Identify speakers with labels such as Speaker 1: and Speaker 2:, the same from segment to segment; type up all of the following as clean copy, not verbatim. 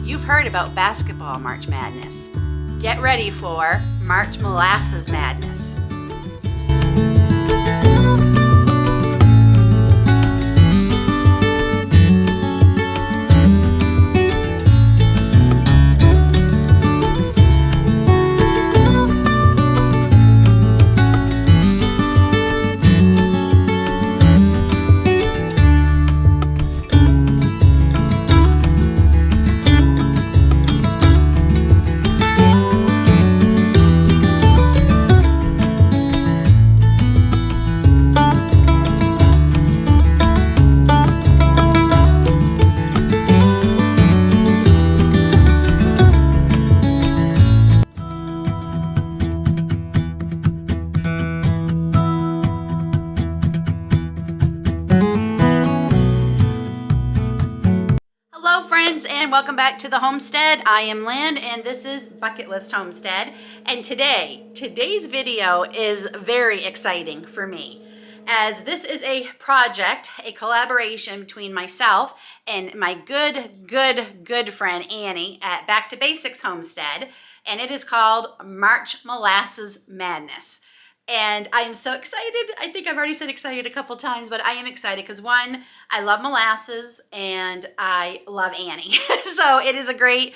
Speaker 1: You've heard about basketball March Madness. Get ready for March Molasses Madness. Hello friends, and welcome back to the homestead. I am Lynn and this is Bucket List Homestead, and today's video is very exciting for me, as this is a project, a collaboration between myself and my good friend Annie at Back to Basics Homestead, and it is called March Molasses Madness. And I am so excited. I think I've already said excited a couple times, but I am excited because one, I love molasses and I love Annie. So it is a great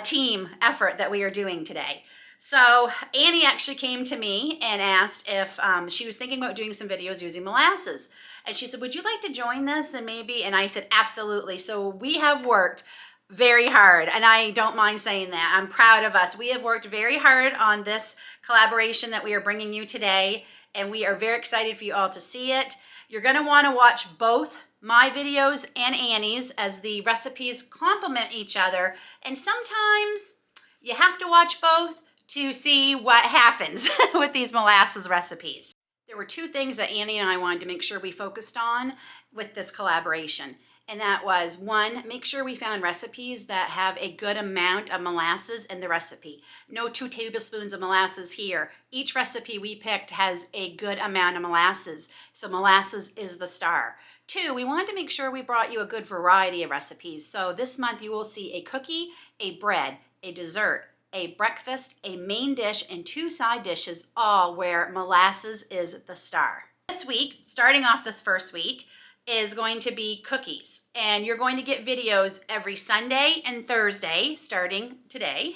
Speaker 1: team effort that we are doing today. So Annie actually came to me and asked if she was thinking about doing some videos using molasses. And she said, would you like to join this? And I said, absolutely. So we have worked very hard, and I don't mind saying that. I'm proud of us. We have worked very hard on this collaboration that we are bringing you today, and we are very excited for you all to see it. You're going to want to watch both my videos and Annie's, as the recipes complement each other, and sometimes you have to watch both to see what happens with these molasses recipes. There were two things that Annie and I wanted to make sure we focused on with this collaboration. And that was, one, make sure we found recipes that have a good amount of molasses in the recipe. No 2 tablespoons of molasses here. Each recipe we picked has a good amount of molasses, so molasses is the star. Two, we wanted to make sure we brought you a good variety of recipes. So this month you will see a cookie, a bread, a dessert, a breakfast, a main dish, and 2 side dishes, all where molasses is the star. This week, starting off this first week, is going to be cookies, and you're going to get videos every Sunday and Thursday starting today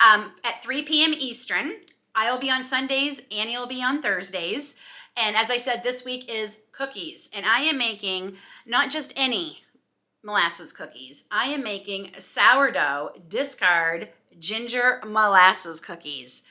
Speaker 1: at 3 p.m. Eastern. I'll be on Sundays, Annie will be on Thursdays, and as I said, this week is cookies, and I am making not just any molasses cookies. I am making sourdough discard ginger molasses cookies.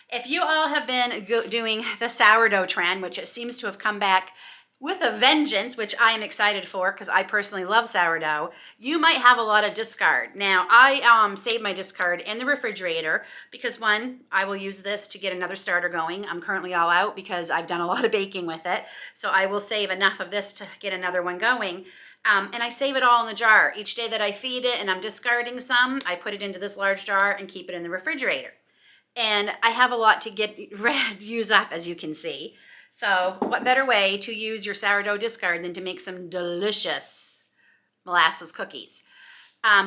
Speaker 1: If you all have been doing the sourdough trend, which it seems to have come back with a vengeance, which I am excited for because I personally love sourdough, you might have a lot of discard. Now, I save my discard in the refrigerator because, one, I will use this to get another starter going. I'm currently all out because I've done a lot of baking with it, so I will save enough of this to get another one going. And I save it all in the jar. Each day that I feed it and I'm discarding some, I put it into this large jar and keep it in the refrigerator. And I have a lot to use up, as you can see. So what better way to use your sourdough discard than to make some delicious molasses cookies.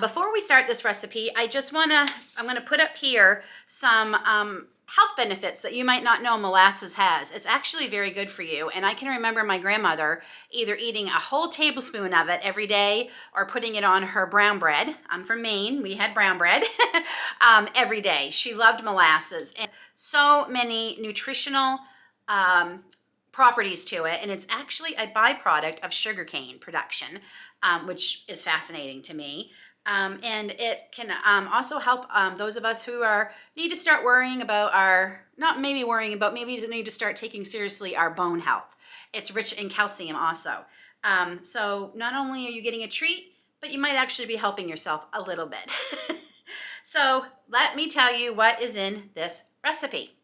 Speaker 1: Before we start this recipe, I'm going to put up here some health benefits that you might not know molasses has. It's actually very good for you, and I can remember my grandmother either eating a whole tablespoon of it every day or putting it on her brown bread. I'm from Maine, we had brown bread every day. She loved molasses, and so many nutritional properties to it, and it's actually a byproduct of sugarcane production, which is fascinating to me. And it can also help those of us who need to start worrying about maybe need to start taking seriously our bone health. It's rich in calcium also. So not only are you getting a treat, but you might actually be helping yourself a little bit. So let me tell you what is in this recipe.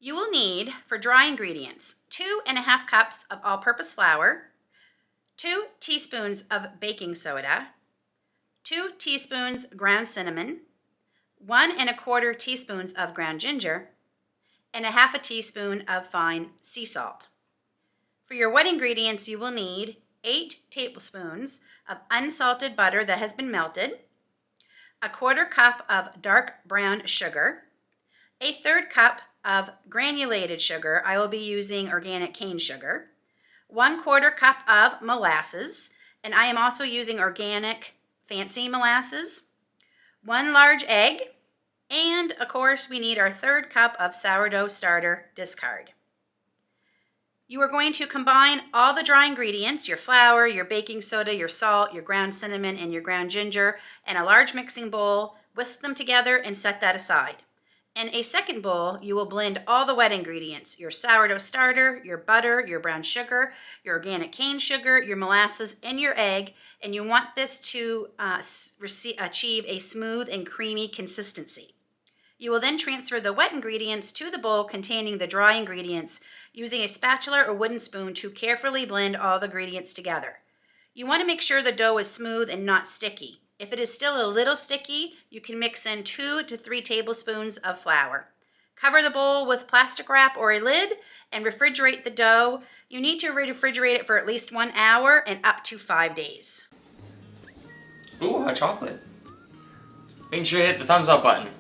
Speaker 1: You will need, for dry ingredients, 2½ cups of all-purpose flour, 2 teaspoons of baking soda, 2 teaspoons ground cinnamon, 1¼ teaspoons of ground ginger, and ½ teaspoon of fine sea salt. For your wet ingredients, you will need 8 tablespoons of unsalted butter that has been melted, 1/4 cup of dark brown sugar, a 1/3 cup of granulated sugar. I will be using organic cane sugar, 1/4 cup of molasses, and I am also using organic fancy molasses, 1 large egg, and of course we need our 1/3 cup of sourdough starter discard. You are going to combine all the dry ingredients, your flour, your baking soda, your salt, your ground cinnamon, and your ground ginger in a large mixing bowl, whisk them together and set that aside. In a second bowl, you will blend all the wet ingredients, your sourdough starter, your butter, your brown sugar, your organic cane sugar, your molasses, and your egg, and you want this to achieve a smooth and creamy consistency. You will then transfer the wet ingredients to the bowl containing the dry ingredients using a spatula or wooden spoon to carefully blend all the ingredients together. You want to make sure the dough is smooth and not sticky. If it is still a little sticky, you can mix in 2 to 3 tablespoons of flour. Cover the bowl with plastic wrap or a lid and refrigerate the dough. You need to refrigerate it for at least 1 hour and up to 5 days.
Speaker 2: Ooh, hot chocolate. Make sure you hit the thumbs up button.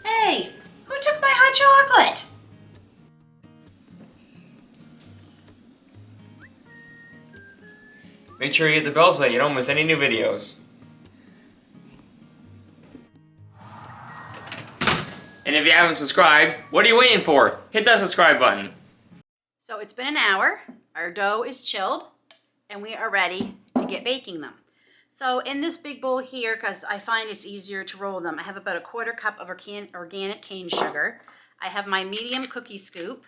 Speaker 1: Hey, who took my hot chocolate?
Speaker 2: Make sure you hit the bell so that you don't miss any new videos. And if you haven't subscribed, what are you waiting for? Hit that subscribe button.
Speaker 1: So it's been an hour, our dough is chilled, and we are ready to get baking them. So in this big bowl here, because I find it's easier to roll them, I have about 1/4 cup of organic cane sugar. I have my medium cookie scoop.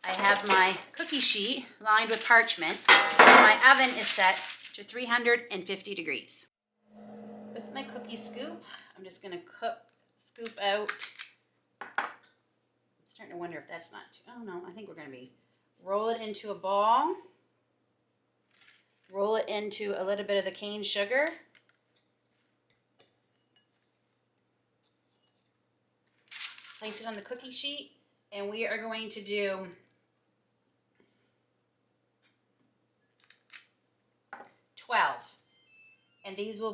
Speaker 1: I have my cookie sheet lined with parchment. My oven is set to 350 degrees. With my cookie scoop, I'm just going to scoop out. I'm starting to wonder if that's not too, oh no, I think we're going to be, roll it into a ball. Roll it into a little bit of the cane sugar. Place it on the cookie sheet, and we are going to do 12. And these will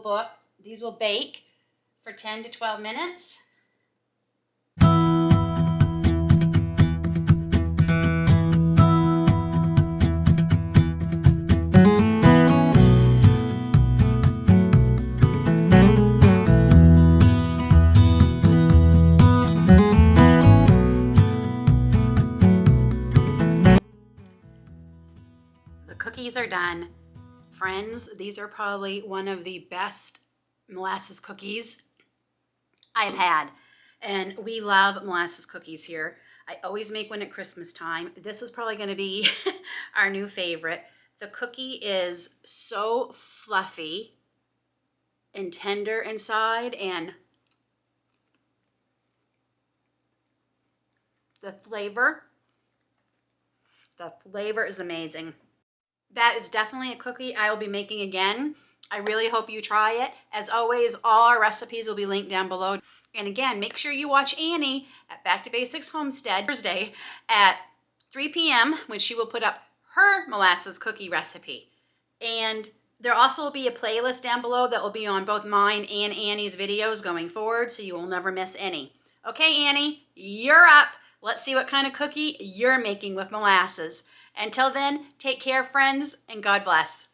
Speaker 1: bake for 10 to 12 minutes. Cookies are done. Friends, these are probably one of the best molasses cookies I've had. And we love molasses cookies here. I always make one at Christmas time. This is probably going to be our new favorite. The cookie is so fluffy and tender inside, and the flavor is amazing. That is definitely a cookie I will be making again. I really hope you try it. As always, all our recipes will be linked down below. And again, make sure you watch Annie at Back to Basics Homestead Thursday at 3 p.m. when she will put up her molasses cookie recipe. And there also will be a playlist down below that will be on both mine and Annie's videos going forward, so you will never miss any. Okay, Annie, you're up. Let's see what kind of cookie you're making with molasses. Until then, take care, friends, and God bless.